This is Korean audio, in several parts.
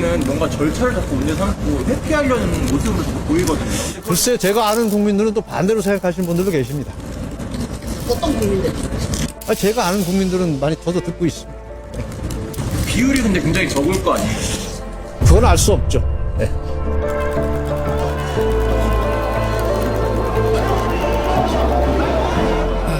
보기에는 뭔가 절차를 자꾸 문제 삼고 회피하려는 모습으로 자꾸 보이거든요. 글쎄, 제가 아는 국민들은 또 반대로 생각하시는 분들도 계십니다. 어떤 국민들? 제가 아는 국민들은 많이 저도 듣고 있습니다. 비율이 근데 굉장히 적을 거 아니에요? 그건 알 수 없죠. 네.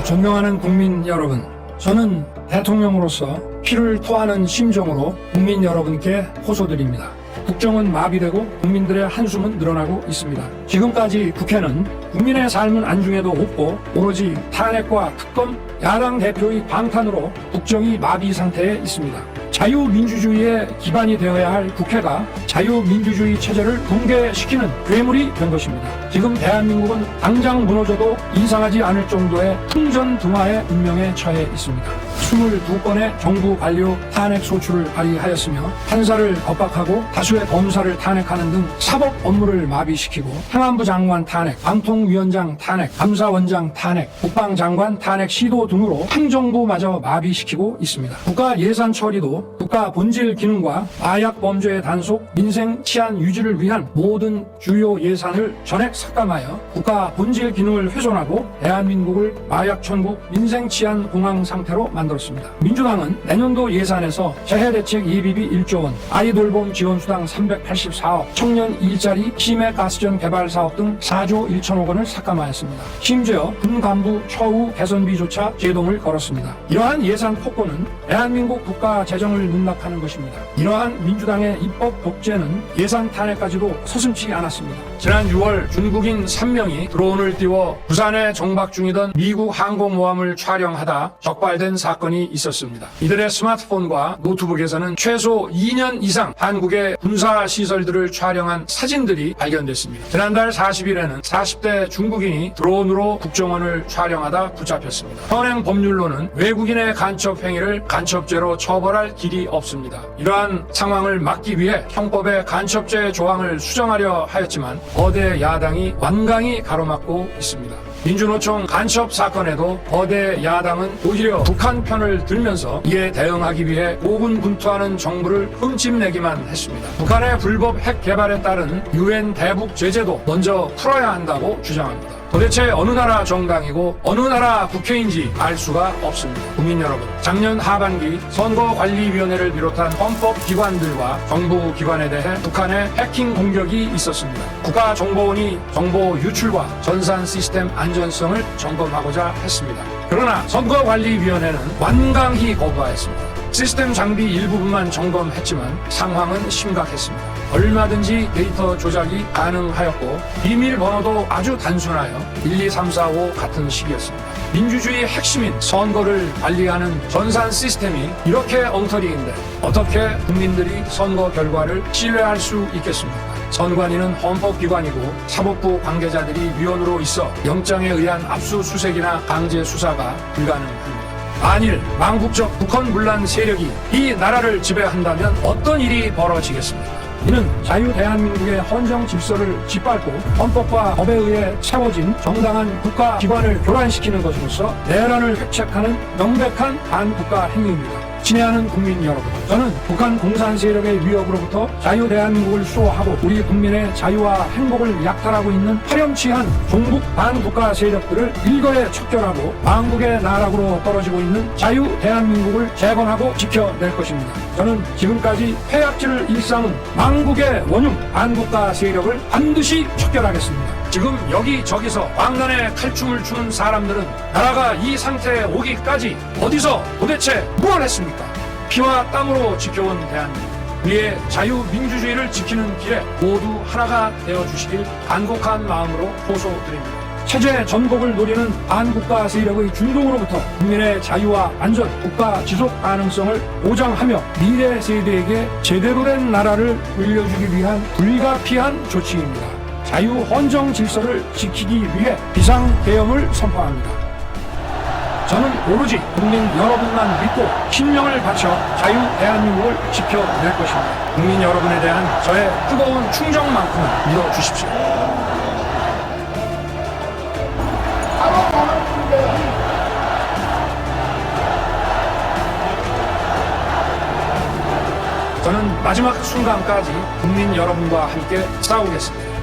존경하는 국민 여러분, 저는 대통령으로서 피를 토하는 심정으로 국민 여러분께 호소드립니다. 국정은 마비되고 국민들의 한숨은 늘어나고 있습니다. 지금까지 국회는 국민의 삶은 안중에도 없고 오로지 탄핵과 특검, 야당 대표의 방탄으로 국정이 마비 상태에 있습니다. 자유민주주의의 기반이 되어야 할 국회가 자유민주주의 체제를 붕괴시키는 괴물이 된 것입니다. 지금 대한민국은 당장 무너져도 이상하지 않을 정도의 풍전등화의 운명에 처해 있습니다. 22건의 정부 관료 탄핵 소추를 발의하였으며 판사를 겁박하고 다수의 검사를 탄핵하는 등 사법 업무를 마비시키고 행안부 장관 탄핵, 방통위원장 탄핵, 감사원장 탄핵, 국방장관 탄핵 시도 등으로 행정부마저 마비시키고 있습니다. 국가 예산 처리도 국가 본질 기능과 마약 범죄의 단속, 민생 치안 유지를 위한 모든 주요 예산을 전액 삭감하여 국가 본질 기능을 훼손하고 대한민국을 마약 천국, 민생 치안 공황 상태로 만들었습니다. 민주당은 내년도 예산에서 재해대책 예비비 1조 원, 아이돌봄 지원수당 384억, 청년 일자리, 심해 가스전 개발 사업 등 4조 1천억 원을 삭감하였습니다. 심지어 군간부 처우 개선비조차 제동을 걸었습니다. 이러한 예산 폭거는 대한민국 국가 재정을 농락하는 것입니다. 이러한 민주당의 입법 독재는 예산 탄핵까지도 서슴지 않았습니다. 지난 6월 중국인 3명이 드론을 띄워 부산에 정박 중이던 미국 항공모함을 촬영하다 적발된 사건이 있었습니다. 이들의 스마트폰과 노트북에서는 최소 2년 이상 한국의 군사시설들을 촬영한 사진들이 발견됐습니다. 지난달 40일에는 40대 중국인이 드론으로 국정원을 촬영하다 붙잡혔습니다. 현행 법률로는 외국인의 간첩 행위를 간첩죄로 처벌할 길이 없습니다. 이러한 상황을 막기 위해 형법에 간첩죄 조항을 수정하려 하였지만 거대 야당이 완강히 가로막고 있습니다. 민주노총 간첩 사건에도 거대 야당은 오히려 북한 편을 들면서 이에 대응하기 위해 고군분투하는 정부를 흠집내기만 했습니다. 북한의 불법 핵 개발에 따른 유엔 대북 제재도 먼저 풀어야 한다고 주장합니다. 도대체 어느 나라 정당이고 어느 나라 국회인지 알 수가 없습니다. 국민 여러분, 작년 하반기 선거관리위원회를 비롯한 헌법기관들과 정부기관에 대해 북한의 해킹 공격이 있었습니다. 국가정보원이 정보 유출과 전산 시스템 안전성을 점검하고자 했습니다. 그러나 선거관리위원회는 완강히 거부하였습니다. 시스템 장비 일부분만 점검했지만 상황은 심각했습니다. 얼마든지 데이터 조작이 가능하였고 비밀번호도 아주 단순하여 1, 2, 3, 4, 5 같은 식이었습니다. 민주주의의 핵심인 선거를 관리하는 전산 시스템이 이렇게 엉터리인데 어떻게 국민들이 선거 결과를 신뢰할 수 있겠습니까? 선관위는 헌법기관이고 사법부 관계자들이 위원으로 있어 영장에 의한 압수수색이나 강제 수사가 불가능합니다. 만일 망국적 북헌 문란 세력이 이 나라를 지배한다면 어떤 일이 벌어지겠습니까? 이는 자유 대한민국의 헌정 질서를 짓밟고 헌법과 법에 의해 세워진 정당한 국가기관을 교란시키는 것으로서 내란을 획책하는 명백한 반국가 행위입니다. 친애하는 국민 여러분, 저는 북한 공산 세력의 위협으로부터 자유 대한민국을 수호하고 우리 국민의 자유와 행복을 약탈하고 있는 파렴치한 종북 반국가 세력들을 일거에 척결하고 망국의 나락으로 떨어지고 있는 자유 대한민국을 재건하고 지켜낼 것입니다. 저는 지금까지 폐악질을 일삼은 망국의 원흉 반국가 세력을 반드시 척결하겠습니다. 지금 여기저기서 왕관의 칼춤을 추는 사람들은 나라가 이 상태에 오기까지 어디서 도대체 뭘 했습니까? 피와 땀으로 지켜온 대한민국, 우리의 자유민주주의를 지키는 길에 모두 하나가 되어주시길 간곡한 마음으로 호소드립니다. 체제 전복을 노리는 반국가 세력의 준동으로부터 국민의 자유와 안전, 국가 지속 가능성을 보장하며 미래 세대에게 제대로 된 나라를 물려주기 위한 불가피한 조치입니다. 자유 헌정 질서를 지키기 위해 비상계엄을 선포합니다. 저는 오로지 국민 여러분만 믿고 신명을 바쳐 자유 대한민국을 지켜낼 것입니다. 국민 여러분에 대한 저의 뜨거운 충정만큼은 믿어주십시오. 저는 마지막 순간까지 국민 여러분과 함께 싸우겠습니다.